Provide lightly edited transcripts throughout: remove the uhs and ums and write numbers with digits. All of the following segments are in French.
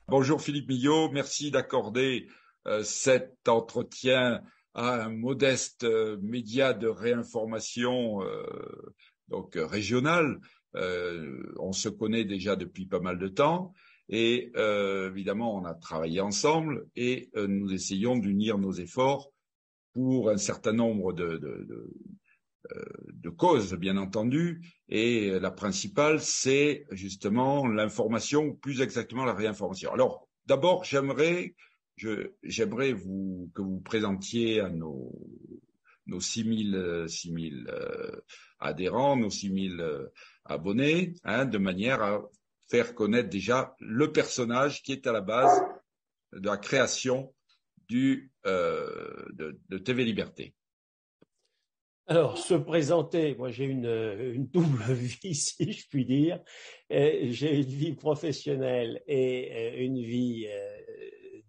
Bonjour Philippe Millot, merci d'accorder cet entretien à un modeste média de réinformation régional. On se connaît déjà depuis pas mal de temps et évidemment on a travaillé ensemble et nous essayons d'unir nos efforts pour un certain nombre de causes, bien entendu, et la principale, c'est justement l'information, ou plus exactement la réinformation. Alors, d'abord, j'aimerais que vous présentiez à nos 6 000 adhérents, nos 6 000 abonnés, de manière à faire connaître déjà le personnage qui est à la base de la création de TV Liberté. Alors, se présenter, moi j'ai une double vie, si je puis dire. J'ai une vie professionnelle et une vie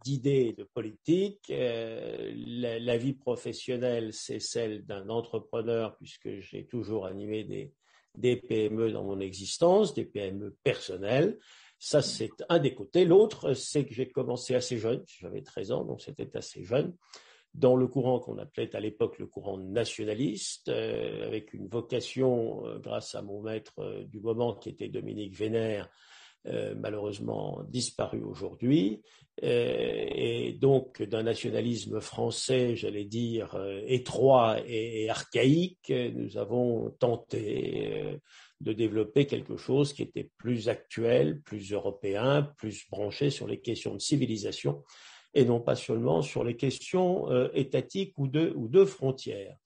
d'idées, de politique. La vie professionnelle, c'est celle d'un entrepreneur, puisque j'ai toujours animé des PME dans mon existence, des PME personnelles. Ça, c'est un des côtés. L'autre, c'est que j'ai commencé assez jeune, j'avais 13 ans, donc c'était assez jeune, dans le courant qu'on appelait à l'époque le courant nationaliste, avec une vocation, grâce à mon maître du moment qui était Dominique Vénère, malheureusement disparu aujourd'hui, et donc d'un nationalisme français, j'allais dire, étroit et archaïque. Nous avons tenté de développer quelque chose qui était plus actuel, plus européen, plus branché sur les questions de civilisation, et non pas seulement sur les questions étatiques ou de frontières.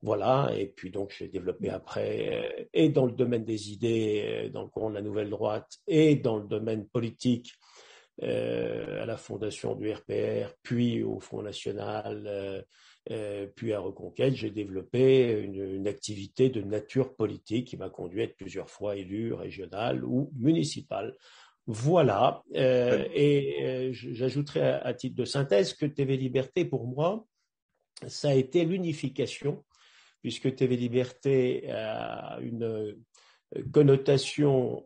Voilà, et puis donc j'ai développé après, et dans le domaine des idées, dans le courant de la Nouvelle Droite, et dans le domaine politique, à la fondation du RPR, puis au Front National, puis à Reconquête, j'ai développé une activité de nature politique qui m'a conduit à être plusieurs fois élu régional ou municipal. Voilà, j'ajouterai à titre de synthèse que TV Liberté, pour moi, ça a été l'unification, puisque TV Liberté a une connotation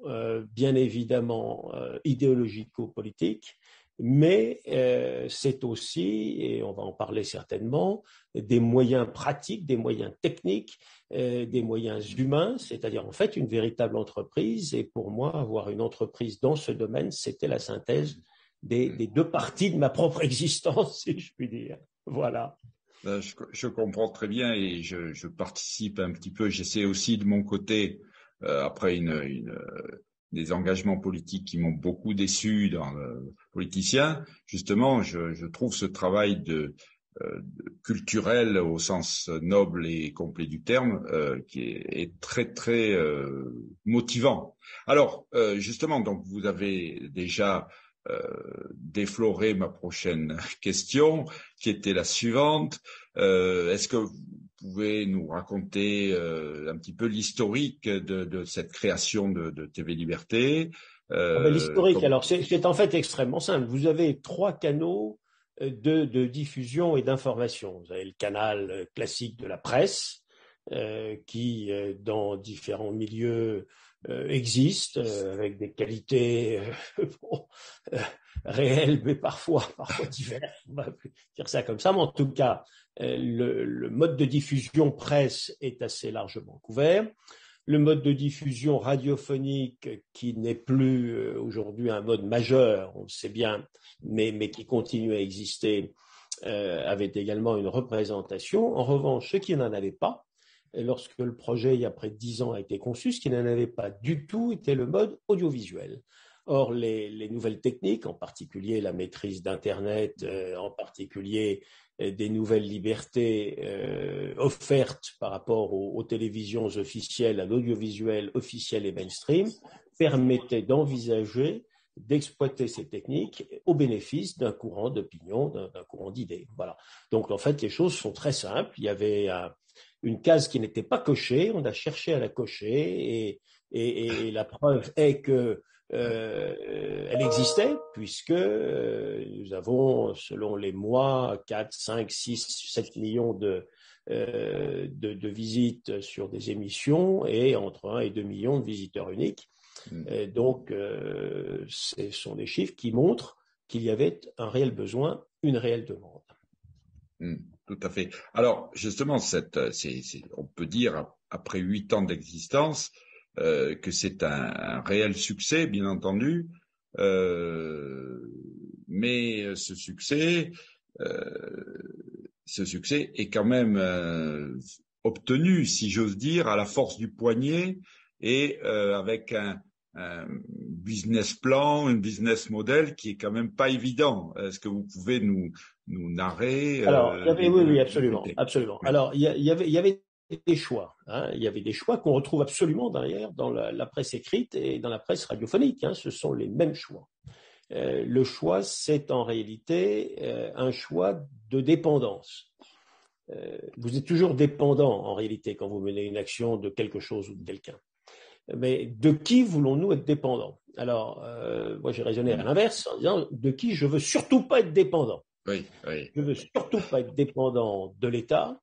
bien évidemment idéologico-politique, mais c'est aussi, et on va en parler certainement, des moyens pratiques, des moyens techniques, des moyens humains, c'est-à-dire en fait une véritable entreprise. Et pour moi, avoir une entreprise dans ce domaine, c'était la synthèse des deux parties de ma propre existence, si je puis dire. Voilà. Je comprends très bien et je participe un petit peu. J'essaie aussi de mon côté, après des engagements politiques qui m'ont beaucoup déçu dans le politicien. Justement, je trouve ce travail culturel au sens noble et complet du terme qui est très très motivant. Alors, justement, donc vous avez déjà déflorer ma prochaine question, qui était la suivante. Est-ce que vous pouvez nous raconter un petit peu l'historique de cette création de TV Liberté? L'historique, alors, c'est en fait extrêmement simple. Vous avez trois canaux de diffusion et d'information. Vous avez le canal classique de la presse, qui, dans différents milieux, existe, avec des qualités bon, réelles, mais parfois diverses. On va dire ça comme ça, mais en tout cas, le mode de diffusion presse est assez largement couvert. Le mode de diffusion radiophonique, qui n'est plus aujourd'hui un mode majeur, on le sait bien, mais qui continue à exister, avait également une représentation. En revanche, ce qui n'en avait pas, lorsque le projet, il y a près de 10 ans, a été conçu, ce qui n'en avait pas du tout était le mode audiovisuel. Or, les nouvelles techniques, en particulier la maîtrise d'Internet, en particulier des nouvelles libertés offertes par rapport aux télévisions officielles, à l'audiovisuel officiel et mainstream, permettaient d'envisager d'exploiter ces techniques au bénéfice d'un courant d'opinion, d'un courant d'idées. Voilà. Donc, en fait, les choses sont très simples. Il y avait une case qui n'était pas cochée, on a cherché à la cocher, et la preuve est que elle existait, puisque nous avons, selon les mois, 4, 5, 6, 7 millions de visites sur des émissions, et entre 1 et 2 millions de visiteurs uniques. Donc, ce sont des chiffres qui montrent qu'il y avait un réel besoin, une réelle demande. Tout à fait. Alors, justement, on peut dire, après 8 ans d'existence, que c'est un réel succès, bien entendu, mais ce succès est quand même obtenu, si j'ose dire, à la force du poignet et avec un business plan, un business model qui est quand même pas évident. Est-ce que vous pouvez nous narrer Alors, oui, absolument, côtés? absolument. Oui. Alors, il y avait des choix. Hein. Il y avait des choix qu'on retrouve absolument d'ailleurs dans la presse écrite et dans la presse radiophonique. Hein. Ce sont les mêmes choix. Le choix, c'est en réalité un choix de dépendance. Vous êtes toujours dépendant en réalité quand vous menez une action de quelque chose ou de quelqu'un. Mais de qui voulons-nous être dépendants? Alors, moi j'ai raisonné à l'inverse en disant de qui je veux surtout pas être dépendant. Oui, oui. Je veux surtout pas être dépendant de l'État.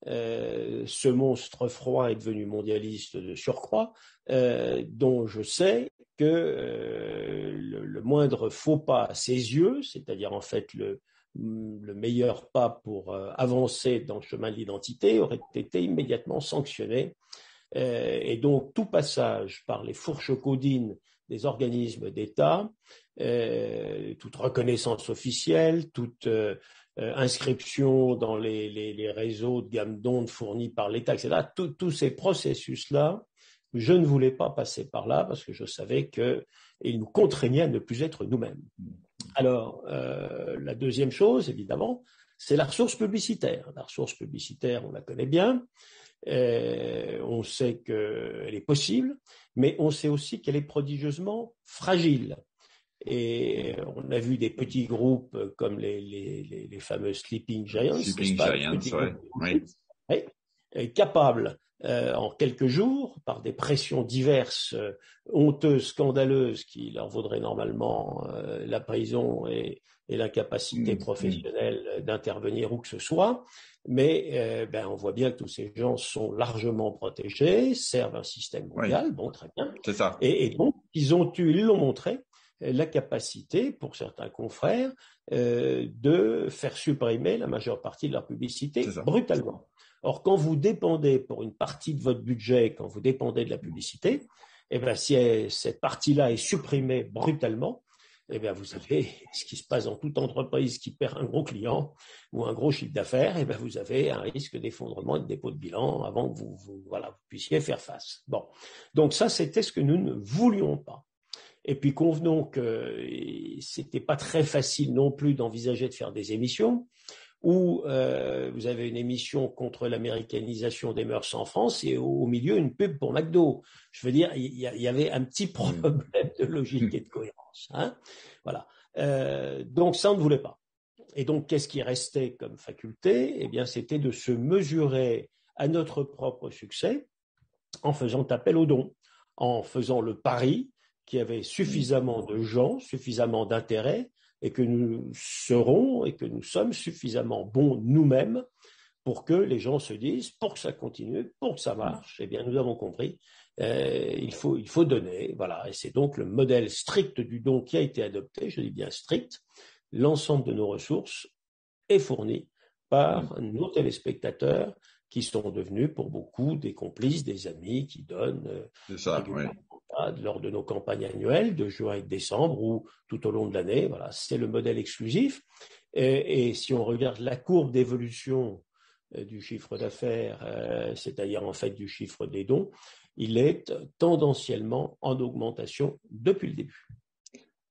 Ce monstre froid est devenu mondialiste de surcroît, dont je sais que le moindre faux pas à ses yeux, c'est-à-dire en fait le meilleur pas pour avancer dans le chemin de l'identité, aurait été immédiatement sanctionné. Et donc tout passage par les fourches caudines des organismes d'État, toute reconnaissance officielle, toute inscription dans les réseaux de gamme d'ondes fournis par l'État, etc. Tous ces processus-là, je ne voulais pas passer par là parce que je savais qu'ils nous contraignaient à ne plus être nous-mêmes. Alors, la deuxième chose, évidemment, c'est la ressource publicitaire. La ressource publicitaire, on la connaît bien. On sait qu'elle est possible, mais on sait aussi qu'elle est prodigieusement fragile. Et on a vu des petits groupes comme les fameux Sleeping Giants, Sleeping pas, Giants, oui. Capables en quelques jours, par des pressions diverses, honteuses, scandaleuses, qui leur vaudraient normalement la prison et l'incapacité professionnelle d'intervenir où que ce soit. Mais on voit bien que tous ces gens sont largement protégés, servent un système mondial, bon, très bien. C'est ça. Et donc, ils l'ont montré, la capacité, pour certains confrères, de faire supprimer la majeure partie de leur publicité brutalement. Or, quand vous dépendez pour une partie de votre budget, quand vous dépendez de la publicité, eh bien, si cette partie-là est supprimée brutalement, eh bien, vous savez ce qui se passe dans toute entreprise qui perd un gros client ou un gros chiffre d'affaires, eh bien, vous avez un risque d'effondrement et de dépôt de bilan avant que vous puissiez faire face. Bon. Donc ça, c'était ce que nous ne voulions pas. Et puis convenons que c'était pas très facile non plus d'envisager de faire des émissions où vous avez une émission contre l'américanisation des mœurs en France et au milieu une pub pour McDo. Je veux dire, il y avait un petit problème de logique et de cohérence. Hein, voilà. Donc ça, on ne voulait pas. Et donc, qu'est-ce qui restait comme faculté? Eh bien, c'était de se mesurer à notre propre succès en faisant appel aux dons, en faisant le pari qu'il y avait suffisamment de gens, suffisamment d'intérêt, et que nous serons et que nous sommes suffisamment bons nous-mêmes pour que les gens se disent, pour que ça continue, pour que ça marche, eh bien, nous avons compris, il faut donner, voilà. Et c'est donc le modèle strict du don qui a été adopté, je dis bien strict. L'ensemble de nos ressources est fourni par nos téléspectateurs qui sont devenus pour beaucoup des complices, des amis qui donnent lors de nos campagnes annuelles de juin et de décembre ou tout au long de l'année. Voilà, c'est le modèle exclusif. Et si on regarde la courbe d'évolution du chiffre d'affaires, c'est-à-dire en fait du chiffre des dons, il est tendanciellement en augmentation depuis le début.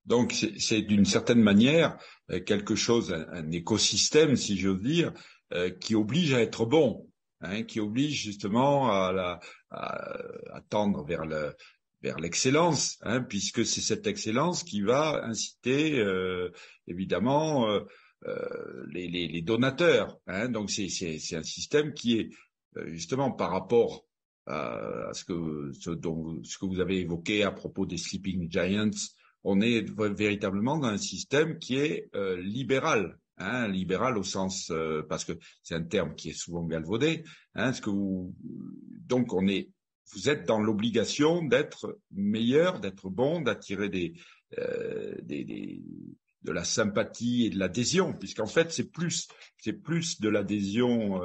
Donc c'est d'une certaine manière quelque chose, un écosystème, si j'ose dire, qui oblige à être bon, hein, qui oblige justement à tendre vers l'excellence, hein, puisque c'est cette excellence qui va inciter évidemment les donateurs. Hein, donc c'est un système qui est justement par rapport à ce que vous avez évoqué à propos des Sleeping Giants. On est véritablement dans un système qui est libéral, hein, libéral au sens parce que c'est un terme qui est souvent galvaudé. Hein, donc on est vous êtes dans l'obligation d'être meilleur, d'être bon, d'attirer de la sympathie et de l'adhésion, puisqu'en fait c'est plus de l'adhésion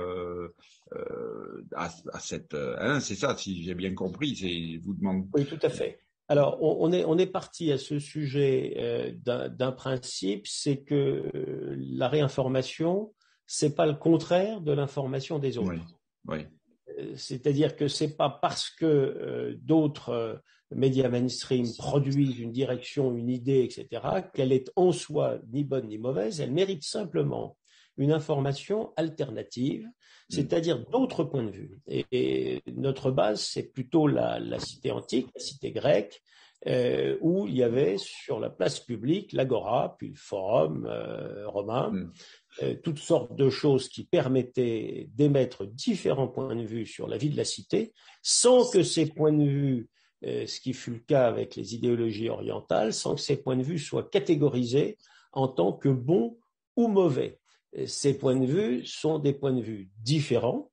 à cette c'est ça, si j'ai bien compris, c'est vous demande. Oui, tout à fait. Alors, on est parti à ce sujet d'un principe, c'est que la réinformation, c'est pas le contraire de l'information des autres. Oui, oui. C'est-à-dire que c'est pas parce que d'autres médias mainstream produisent une direction, une idée, etc., qu'elle est en soi ni bonne ni mauvaise. Elle mérite simplement une information alternative, c'est-à-dire d'autres points de vue. Et notre base, c'est plutôt la cité antique, la cité grecque, où il y avait sur la place publique l'agora, puis le forum romain, toutes sortes de choses qui permettaient d'émettre différents points de vue sur la vie de la cité, sans que ces points de vue, ce qui fut le cas avec les idéologies orientales, sans que ces points de vue soient catégorisés en tant que bons ou mauvais. Ces points de vue sont des points de vue différents.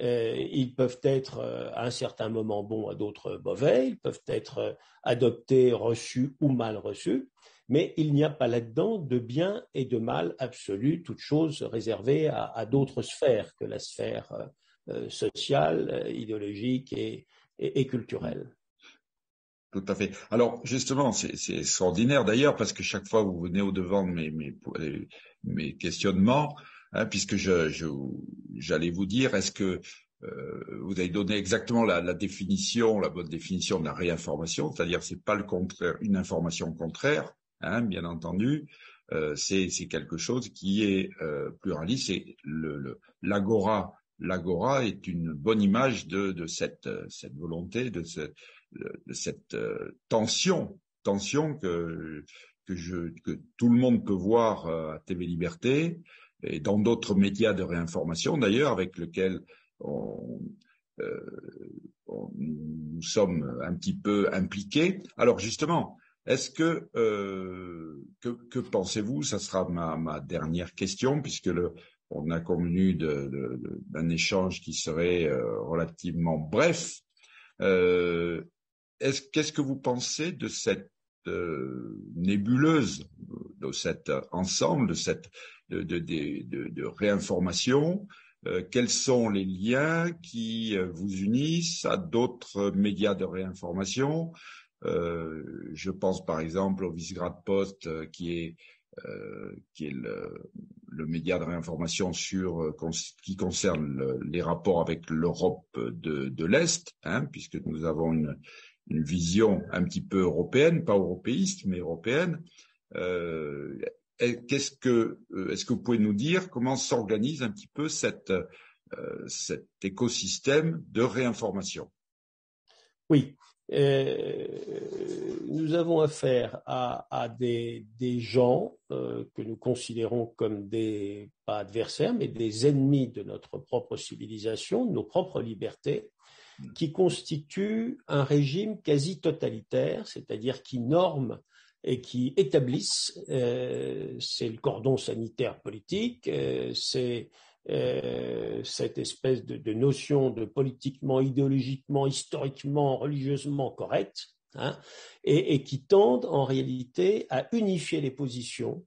Ils peuvent être à un certain moment bons, à d'autres mauvais. Ils peuvent être adoptés, reçus ou mal reçus. Mais il n'y a pas là-dedans de bien et de mal absolu, toute chose réservée à d'autres sphères que la sphère sociale, idéologique et culturelle. Tout à fait. Alors justement, c'est extraordinaire d'ailleurs parce que chaque fois vous venez au devant de mes questionnements, puisque j'allais vous dire, est-ce que vous avez donné exactement la définition, la bonne définition de la réinformation, c'est-à-dire c'est pas le contraire, une information contraire, bien entendu, c'est quelque chose qui est pluraliste. Et l'agora est une bonne image de cette volonté, de cette tension que tout le monde peut voir à TV Liberté et dans d'autres médias de réinformation d'ailleurs avec lesquels nous sommes un petit peu impliqués. Alors justement, est-ce que pensez-vous? Ça sera ma dernière question puisque on a convenu d'un échange qui serait relativement bref. Qu'est-ce que vous pensez de cette nébuleuse, de cet ensemble, de réinformation? Quels sont les liens qui vous unissent à d'autres médias de réinformation? Je pense par exemple au Visegrad Post qui est le média de réinformation qui concerne les rapports avec l'Europe de l'Est, puisque nous avons une vision un petit peu européenne, pas européiste, mais européenne. Est-ce que vous pouvez nous dire comment s'organise un petit peu cet écosystème de réinformation? Oui, nous avons affaire à des gens que nous considérons comme pas adversaires, mais des ennemis de notre propre civilisation, de nos propres libertés, qui constituent un régime quasi totalitaire, c'est-à-dire qui norment et qui établissent, c'est le cordon sanitaire politique, c'est cette espèce de notion de politiquement, idéologiquement, historiquement, religieusement correcte, et qui tendent en réalité à unifier les positions,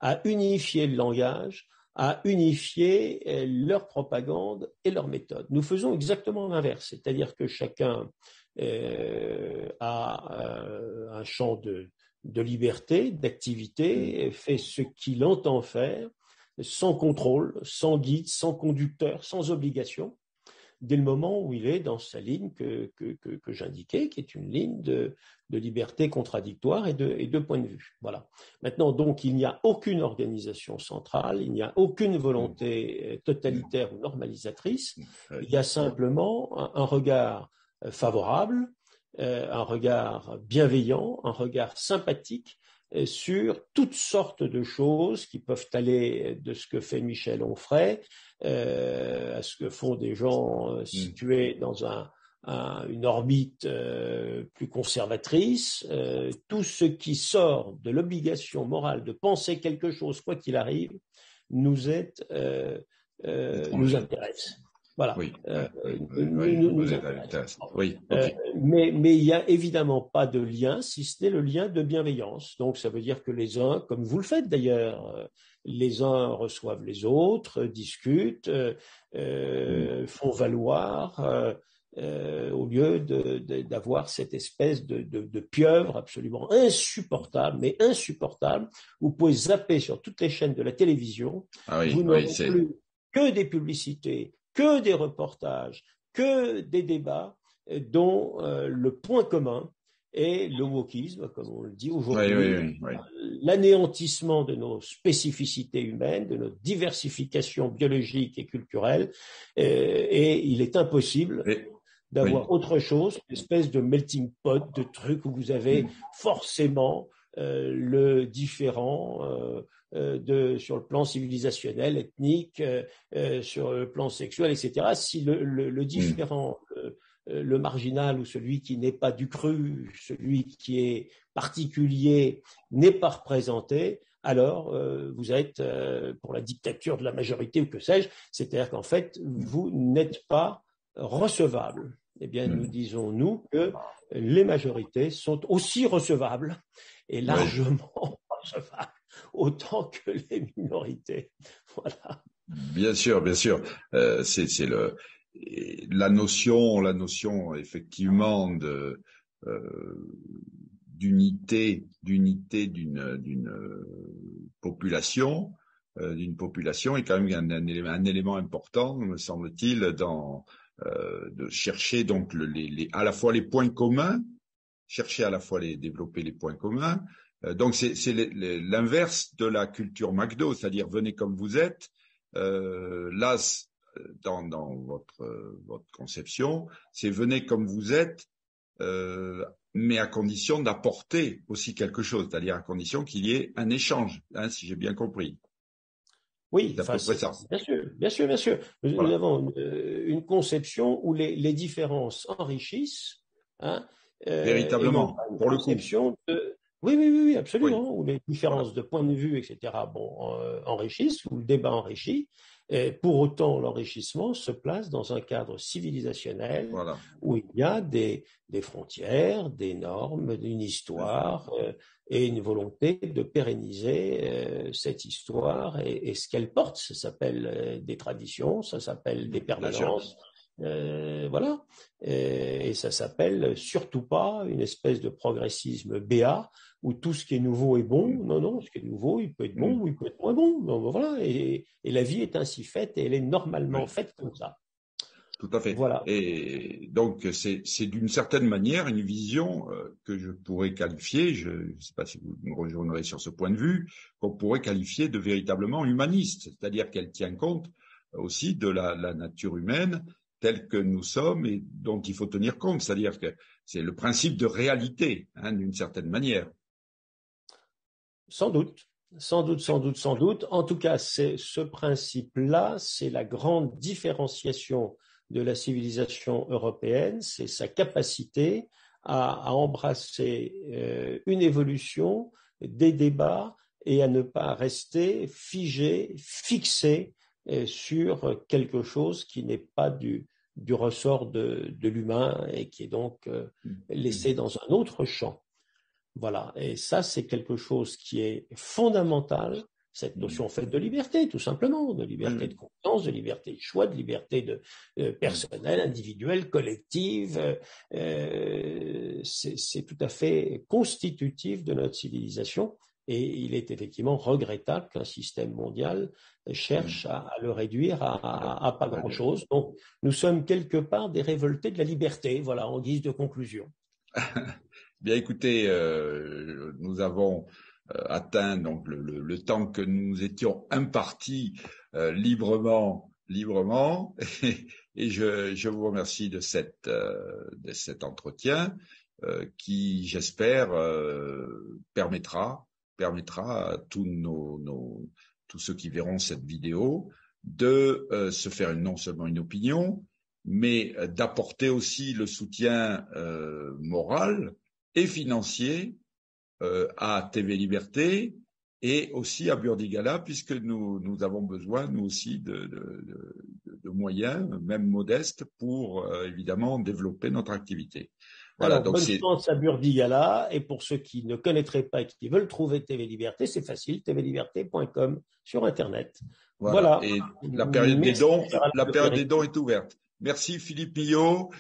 à unifier le langage, à unifier leur propagande et leur méthode. Nous faisons exactement l'inverse, c'est-à-dire que chacun a un champ de liberté, d'activité, fait ce qu'il entend faire, sans contrôle, sans guide, sans conducteur, sans obligation, dès le moment où il est dans sa ligne que j'indiquais, qui est une ligne de liberté contradictoire et de point de vue. Voilà. Maintenant, donc, il n'y a aucune organisation centrale, il n'y a aucune volonté totalitaire ou normalisatrice, il y a simplement un regard favorable, un regard bienveillant, un regard sympathique sur toutes sortes de choses qui peuvent aller de ce que fait Michel Onfray à ce que font des gens situés dans une orbite plus conservatrice. Tout ce qui sort de l'obligation morale de penser quelque chose, quoi qu'il arrive, nous intéresse. Voilà. Oui, Nous vous êtes intéresse. intéressé. Oui, ok. Mais il y a évidemment pas de lien, si ce n'est le lien de bienveillance. Donc ça veut dire que les uns, comme vous le faites d'ailleurs, les uns reçoivent les autres, discutent, font valoir, au lieu d'avoir cette espèce de pieuvre absolument insupportable, mais insupportable. Vous pouvez zapper sur toutes les chaînes de la télévision, Ah vous oui, oui, n'aurez plus que des publicités, que des reportages, que des débats dont le point commun est le wokisme, comme on le dit oui, oui, aujourd'hui, oui, oui. l'anéantissement de nos spécificités humaines, de notre diversification biologique et culturelle, et il est impossible Et, oui. d'avoir autre chose, une espèce de melting pot de trucs où vous avez forcément le différent sur le plan civilisationnel, ethnique, sur le plan sexuel, etc. Si le différent, le marginal ou celui qui n'est pas du cru, celui qui est particulier, n'est pas représenté, alors vous êtes pour la dictature de la majorité ou que sais-je, c'est-à-dire qu'en fait, vous n'êtes pas recevable. Eh bien, nous disons, nous, que les majorités sont aussi recevables et Oui. largement recevables, autant que les minorités. Voilà. Bien sûr, bien sûr. C'est la notion effectivement de d'unité d'une population est quand même un élément important, me semble-t-il, dans de chercher donc à la fois les points communs, chercher à la fois développer les points communs. Donc c'est l'inverse de la culture McDo, c'est-à-dire venez comme vous êtes. Là, dans votre conception, c'est venez comme vous êtes, mais à condition d'apporter aussi quelque chose, c'est-à-dire à condition qu'il y ait un échange, hein, si j'ai bien compris. Oui, C'est à enfin, peu près ça. bien sûr, bien sûr, bien sûr. Nous Voilà. avons une conception où les différences enrichissent, hein, et non pas Véritablement, une pour le coup. conception de... Oui, oui, oui, oui, Oui. absolument, où les Voilà. différences de point de vue, etc., bon, enrichissent, où le débat enrichit. Et pour autant, l'enrichissement se place dans un cadre civilisationnel Voilà. où il y a des frontières, des normes, une histoire, et une volonté de pérenniser cette histoire et ce qu'elle porte. Ça s'appelle des traditions, ça s'appelle des Bien sûr. permanences, voilà. Et ça s'appelle surtout pas une espèce de progressisme béat où tout ce qui est nouveau est bon. Non, non, ce qui est nouveau, il peut être bon ou il peut être moins bon. Donc, voilà. Et la vie est ainsi faite et elle est normalement Oui. faite comme ça. Tout à fait. Voilà. Et donc, c'est d'une certaine manière une vision que je pourrais qualifier, je ne sais pas si vous me rejoindrez sur ce point de vue, qu'on pourrait qualifier de véritablement humaniste, c'est-à-dire qu'elle tient compte aussi de la nature humaine telle que nous sommes et dont il faut tenir compte, c'est-à-dire que c'est le principe de réalité, hein, d'une certaine manière. Sans doute. Sans doute, sans doute, sans doute. En tout cas, c'est ce principe-là, c'est la grande différenciation de la civilisation européenne, c'est sa capacité à embrasser une évolution, des débats et à ne pas rester figé, fixé sur quelque chose qui n'est pas du ressort de l'humain et qui est donc laissé dans un autre champ. Voilà. Et ça, c'est quelque chose qui est fondamental, cette notion faite de liberté, tout simplement, de liberté de conscience, de liberté de choix, de liberté personnelle, individuelle, collective. C'est tout à fait constitutif de notre civilisation. Et il est effectivement regrettable qu'un système mondial cherche à le réduire à pas grand-chose. Donc, nous sommes quelque part des révoltés de la liberté, voilà, en guise de conclusion. Bien, écoutez, nous avons atteint donc le temps que nous étions impartis librement, et je vous remercie de cet entretien qui, j'espère, permettra à tous ceux qui verront cette vidéo de se faire non seulement une opinion, mais d'apporter aussi le soutien moral et financier à TV Liberté et aussi à Burdigala, puisque nous avons besoin, nous aussi, de moyens, même modestes, pour évidemment développer notre activité. Voilà, Alors, donc bonne c'est chance à Burdigala. Et pour ceux qui ne connaîtraient pas et qui veulent trouver TV Liberté, c'est facile, tvliberté.com sur Internet. voilà. Voilà. Et Merci, cher Alain la période des Leconte. dons est ouverte. Merci Philippe Millot.